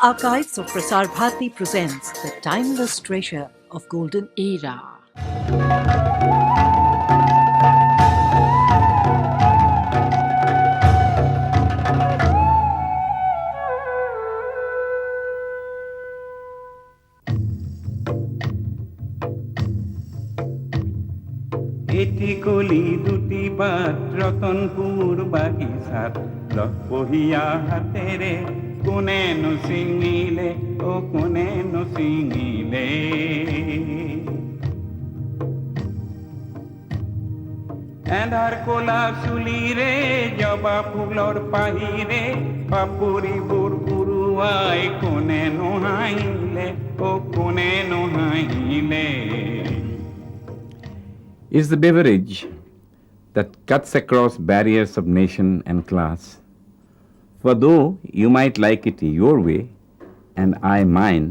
Archives of Prasar Bharati presents the timeless treasure of golden era. এটি কলি দুটি but Ratanpur বাগিচাত লগ পহিয়া হাতেৰে কোনে নচিঙিলে ও কোনে নচিঙিলে এন্ধাৰ কোলা চুলিৰে জবা ফুলৰ পাহিৰে পাপৰিবোৰ উৰুৱাই কোনে নোহাঁহিলে ও কোনে নোহাঁহিলে is the beverage that cuts across barriers of nation and class. For though you might like it your way, and I mine,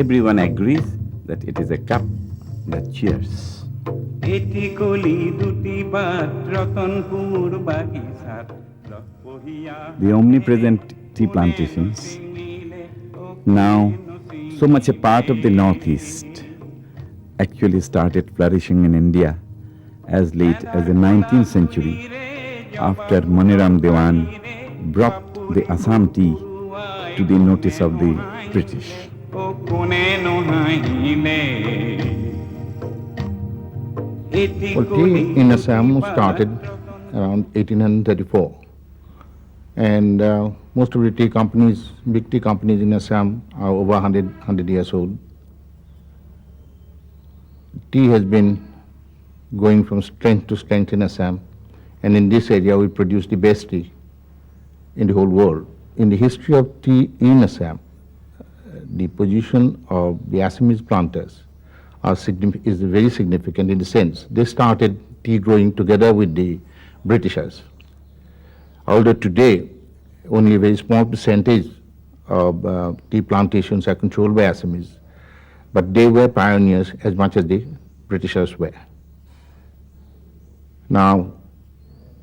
everyone agrees that it is a cup that cheers. The omnipresent tea plantations, now so much a part of the Northeast, actually started flourishing in India as late as the 19th century after Maniram Dewan brought the Assam tea to the notice of the British. Well, tea in Assam started around 1834, and most of the tea companies, big tea companies in Assam are over 100 years old. Tea has been going from strength to strength in Assam, and in this area we produce the best tea in the whole world. In the history of tea in Assam, the position of the Assamese planters is very significant in the sense they started tea growing together with the Britishers. Although today only a very small percentage of tea plantations are controlled by Assamese, but they were pioneers as much as the Britishers were. Now,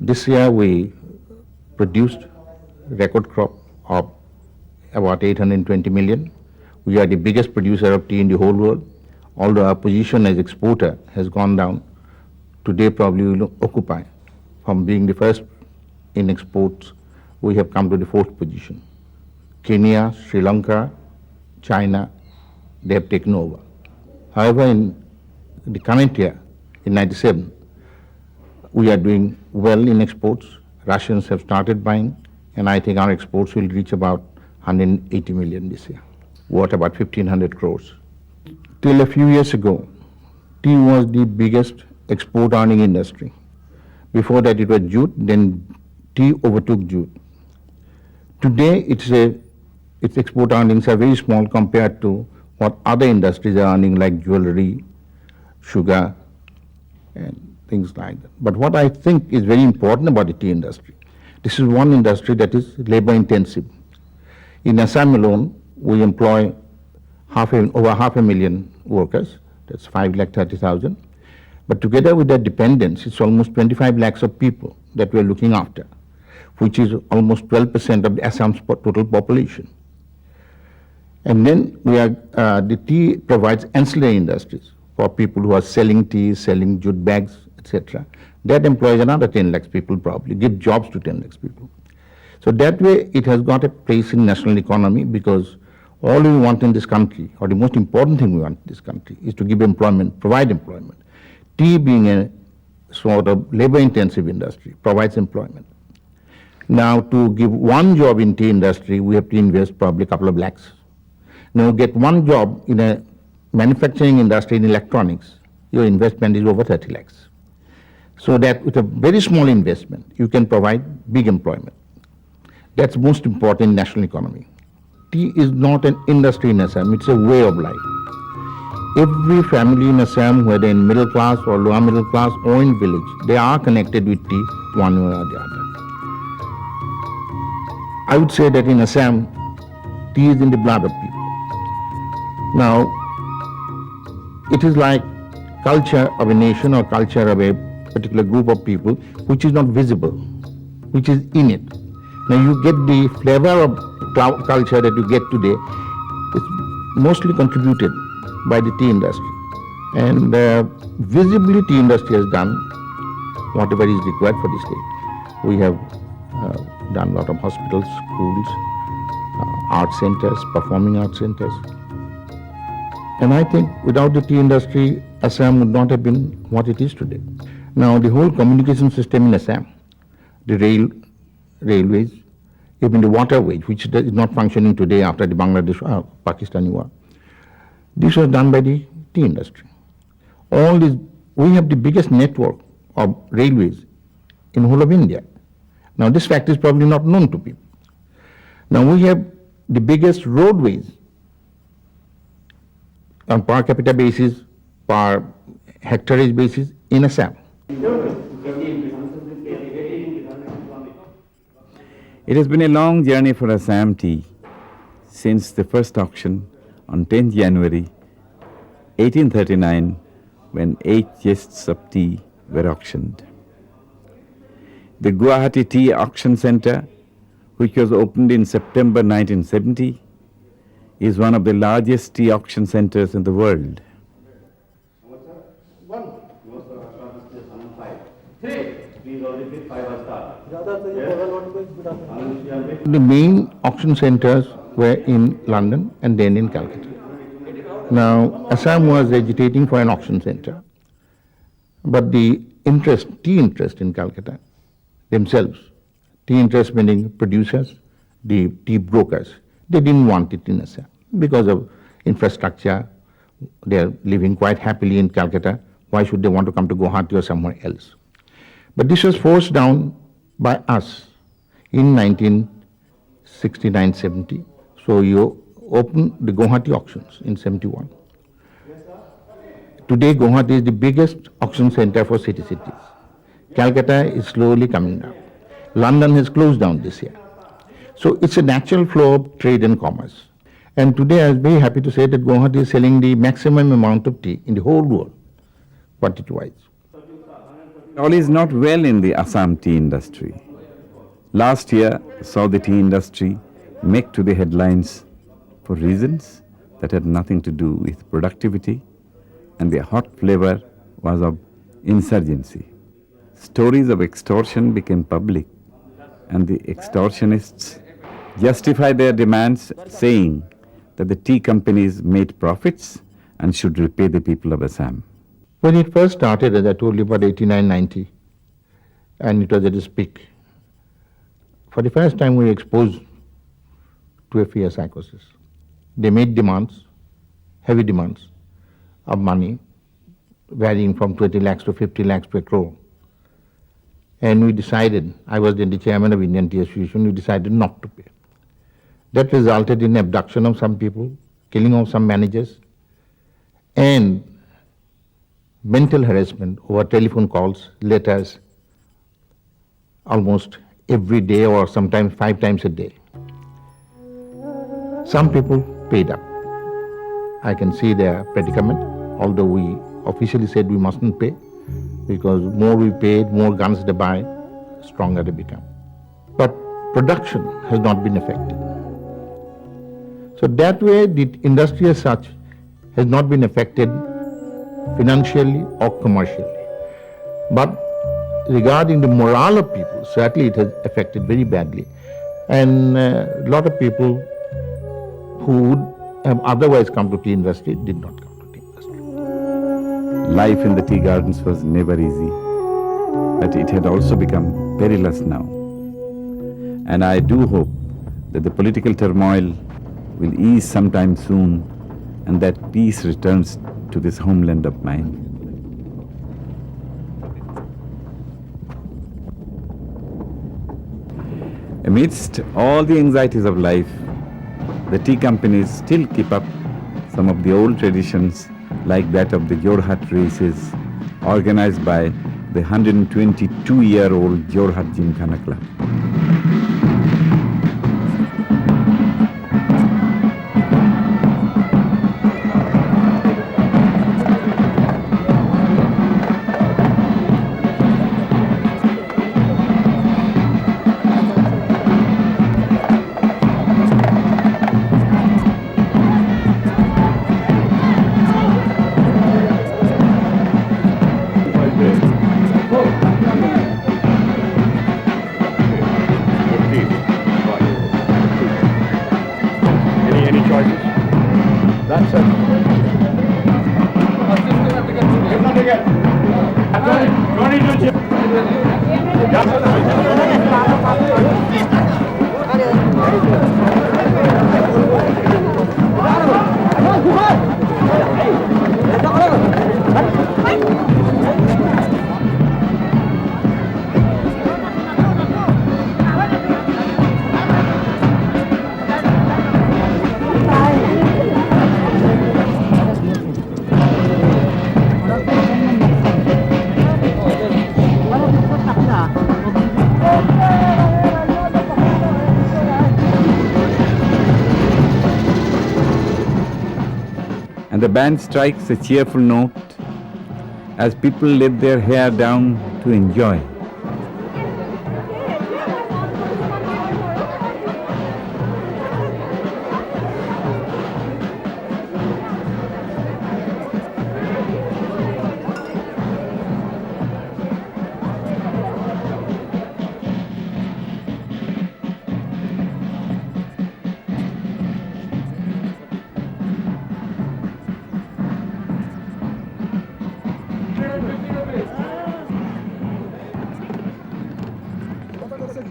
this year we produced record crop of about 820 million. We are the biggest producer of tea in the whole world. Although our position as exporter has gone down, today probably we will occupy. From being the first in exports, we have come to the fourth position. Kenya, Sri Lanka, China, they have taken over. However, in the current year, in 97, we are doing well in exports. Russians have started buying, and I think our exports will reach about 180 million this year, worth about 1,500 crores. Till a few years ago, tea was the biggest export earning industry. Before that it was jute, then tea overtook jute. Today its export earnings are very small compared to what other industries are earning, like jewelry, sugar, and things like that. But what I think is very important about the tea industry, this is one industry that is labor intensive. In Assam alone, we employ over half a million workers, that's 530,000. But together with their dependents, it's almost 25 lakhs of people that we're looking after, which is almost 12% of the Assam's total population. And then the tea provides ancillary industries for people who are selling tea, selling jute bags, etc. That employs another 10 lakhs people probably, give jobs to 10 lakhs people. So that way it has got a place in national economy, because all we want in this country, or the most important thing we want in this country, is to give employment, provide employment. Tea being a sort of labor intensive industry provides employment. Now to give one job in tea industry, we have to invest probably a couple of lakhs. Now get one job in a manufacturing industry in electronics, your investment is over 30 lakhs. So that with a very small investment, you can provide big employment. That's most important in national economy. Tea is not an industry in Assam, it's a way of life. Every family in Assam, whether in middle class or lower middle class or in village, they are connected with tea one way or the other. I would say that in Assam, tea is in the blood of people. Now, it is like culture of a nation or culture of a particular group of people which is not visible, which is in it. Now you get the flavor of culture that you get today is mostly contributed by the tea industry. And visibly tea industry has done whatever is required for the state. We have done a lot of hospitals, schools, art centers, performing art centers. And I think without the tea industry, Assam would not have been what it is today. Now the whole communication system in Assam, the railways, even the waterways, which is not functioning today after the Bangladesh-Pakistani war, this was done by the tea industry. All these, we have the biggest network of railways in the whole of India. Now this fact is probably not known to people. Now we have the biggest roadways on per capita basis, per hectareage basis in Assam. It has been a long journey for Assam tea since the first auction on 10th January 1839, when 8 chests of tea were auctioned. The Guwahati Tea Auction Centre, which was opened in September 1970, is one of the largest tea auction centres in the world. The main auction centers were in London and then in Calcutta. Now, Assam was agitating for an auction center, but the tea interest in Calcutta themselves, tea interest meaning producers, the tea brokers, they didn't want it in Assam because of infrastructure. They are living quite happily in Calcutta. Why should they want to come to Guwahati or somewhere else? But this was forced down by us in 1969-70. So you opened the Guwahati auctions in 71. Today Guwahati is the biggest auction center for cities. Calcutta is slowly coming down. London has closed down this year. So it's a natural flow of trade and commerce. And today I was very happy to say that Guwahati is selling the maximum amount of tea in the whole world, quantity-wise. All is not well in the Assam tea industry. Last year saw the tea industry make to the headlines for reasons that had nothing to do with productivity, and the hot flavor was of insurgency. Stories of extortion became public, and the extortionists justified their demands, saying that the tea companies made profits and should repay the people of Assam. When it first started, as I told you, about 89-90, and it was at its peak, for the first time we were exposed to a fierce psychosis. They made demands, heavy demands of money, varying from 20 lakhs to 50 lakhs to a crore. And we decided, I was then the chairman of Indian Tea Association, we decided not to pay. That resulted in abduction of some people, killing of some managers, and mental harassment over telephone calls, letters, almost every day or sometimes 5 times a day. Some people paid up. I can see their predicament, although we officially said we mustn't pay, because more we paid, more guns they buy, stronger they become. But production has not been affected. So that way the industry as such has not been affected financially or commercially. But regarding the morale of people, certainly it has affected very badly. And a lot of people who would have otherwise come to tea industry did not come to tea industry. Life in the tea gardens was never easy, but it had also become perilous now. And I do hope that the political turmoil will ease sometime soon and that peace returns to this homeland of mine. Amidst all the anxieties of life, the tea companies still keep up some of the old traditions, like that of the Jorhat races, organized by the 122-year-old Jorhat Gymkhana Club. And the band strikes a cheerful note as people let their hair down to enjoy.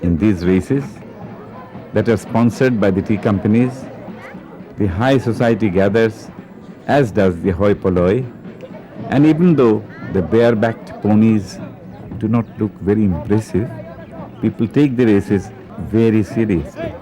In these races that are sponsored by the tea companies, the high society gathers, as does the hoi polloi, and even though the bare-backed ponies do not look very impressive, people take the races very seriously.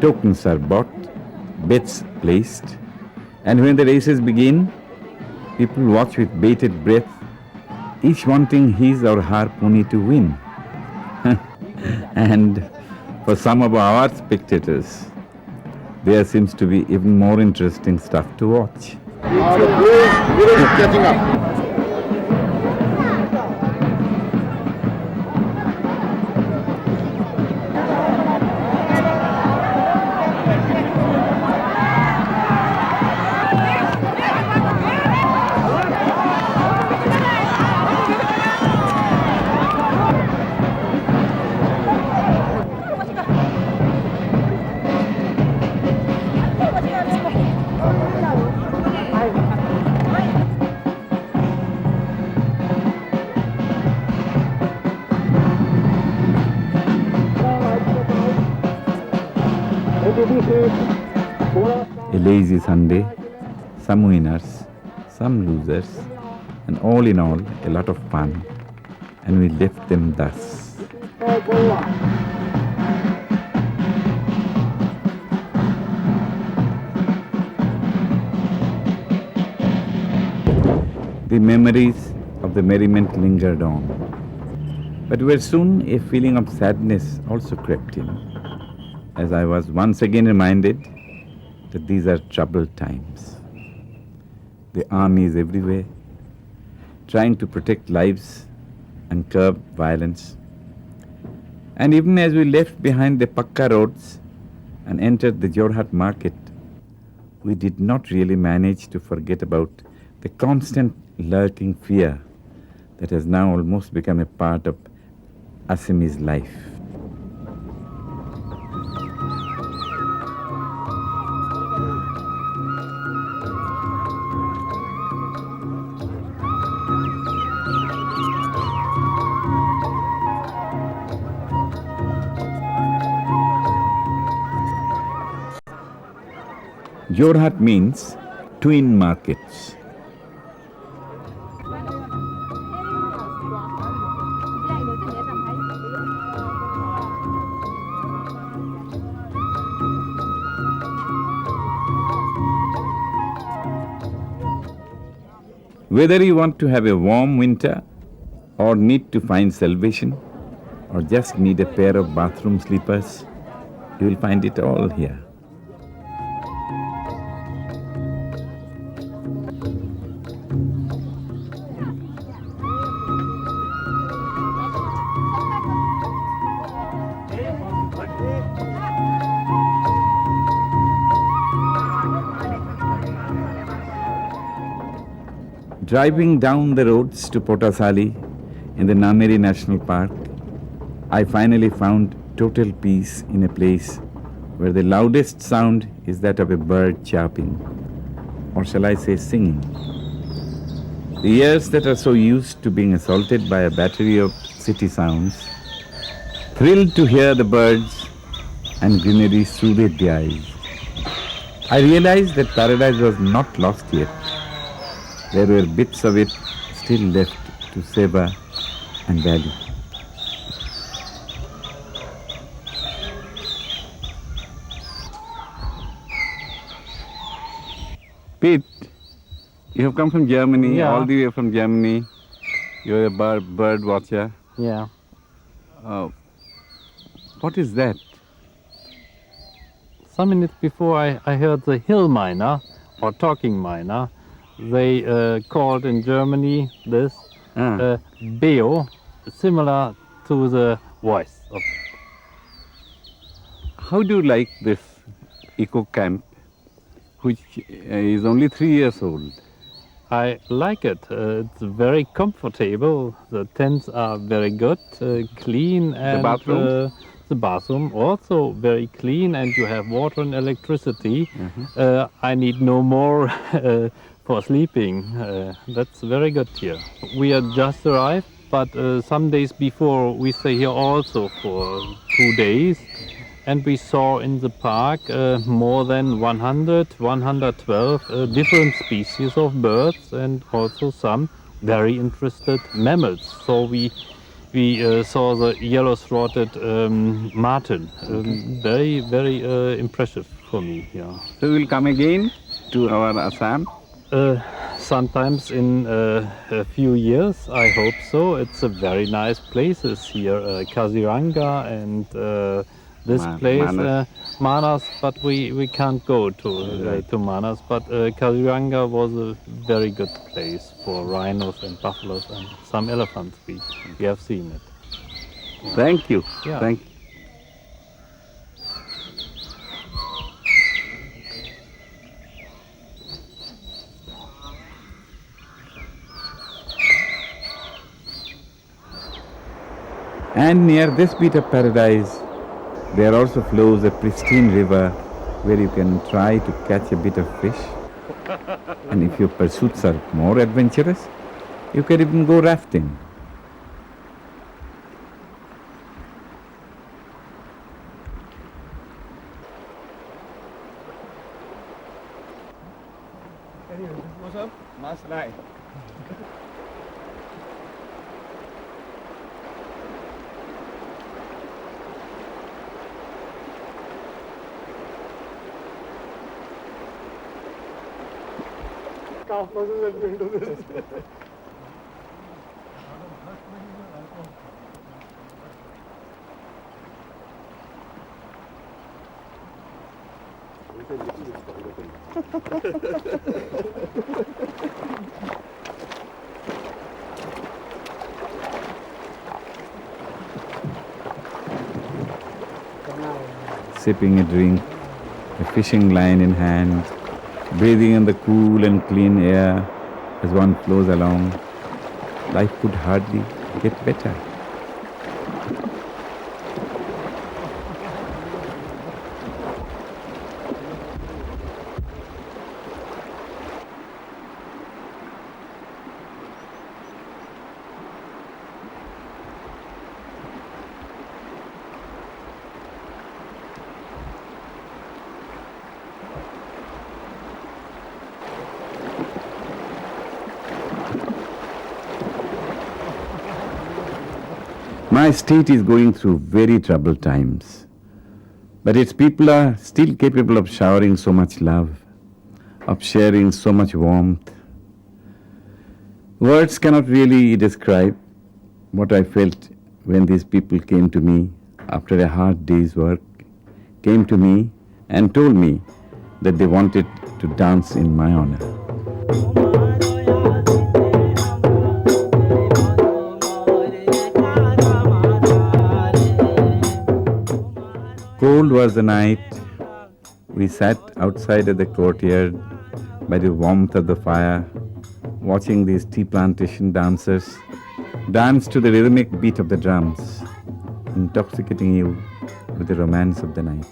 Tokens are bought, bets placed, and when the races begin, people watch with bated breath, each wanting his or her pony to win. And for some of our spectators, there seems to be even more interesting stuff to watch. Catching up. A lazy Sunday, some winners, some losers, and all in all, a lot of fun. And we left them thus. The memories of the merriment lingered on. But where soon a feeling of sadness also crept in, as I was once again reminded that these are troubled times. The army is everywhere, trying to protect lives and curb violence. And even as we left behind the Pakka roads and entered the Jorhat market, we did not really manage to forget about the constant lurking fear that has now almost become a part of Assamese life. Jorhat means twin markets. Whether you want to have a warm winter or need to find salvation, or just need a pair of bathroom slippers, you will find it all here. Driving down the roads to Potasali in the Nameri National Park, I finally found total peace in a place where the loudest sound is that of a bird chirping, or shall I say singing. The ears that are so used to being assaulted by a battery of city sounds thrilled to hear the birds and greenery soothed the eyes. I realized that paradise was not lost yet. There were bits of it still left to savor and value. Pete, you have come from Germany, Yeah. all the way from Germany. You're a bird watcher. Yeah. What is that? Some minutes before I heard the hill miner, or talking miner. They called in Germany this Beo, similar to the voice of. How do you like this eco camp, which is only 3 years old? I like it. It's very comfortable. The tents are very good, clean, and bathrooms? the bathroom also very clean, and you have water and electricity. I need no more for sleeping. That's very good here. We are just arrived, but some days before we stay here also for 2 days. And we saw in the park more than 112 different species of birds, and also some very interested mammals. So we saw the yellow-throated marten. Very, very impressive for me. Yeah. So we'll come again to our Assam? Sometimes in a few years, I hope so. It's a very nice places here, Kaziranga and this place, Manas, but we can't go to Manas. But Kaziranga was a very good place for rhinos and buffaloes and some elephants. We have seen it. Thank you. Yeah. Thank you. And near this bit of paradise, there also flows a pristine river where you can try to catch a bit of fish. And if your pursuits are more adventurous, you can even go rafting. Sipping a drink, a fishing line in hand, breathing in the cool and clean air as one flows along, life could hardly get better. My state is going through very troubled times, but its people are still capable of showering so much love, of sharing so much warmth. Words cannot really describe what I felt when these people came to me after a hard day's work, came to me and told me that they wanted to dance in my honor. Cold was the night. We sat outside of the courtyard by the warmth of the fire, watching these tea plantation dancers dance to the rhythmic beat of the drums, intoxicating you with the romance of the night.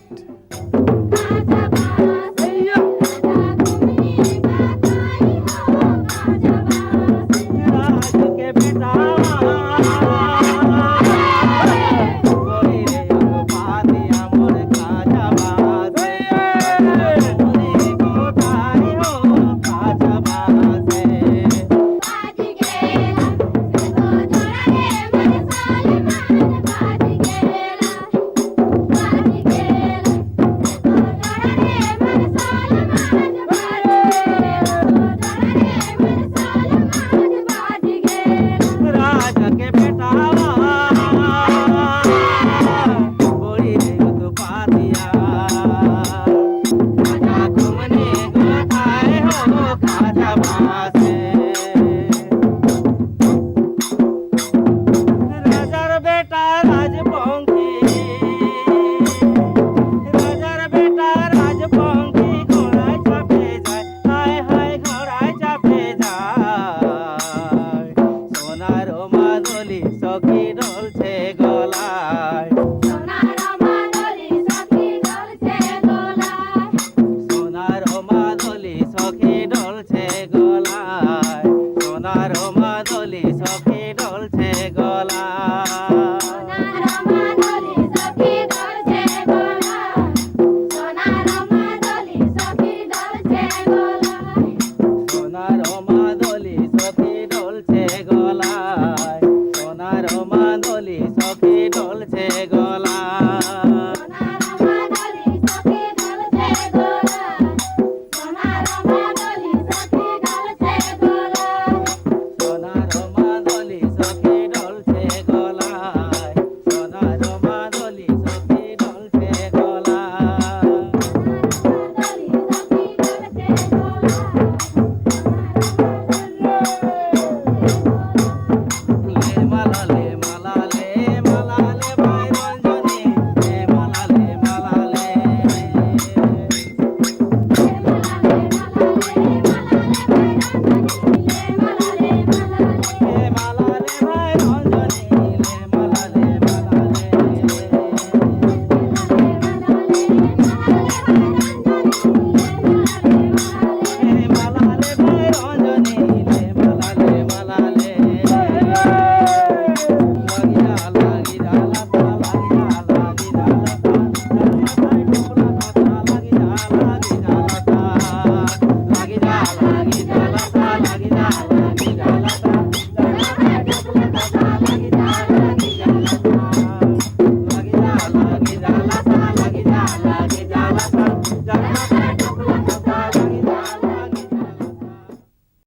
Gala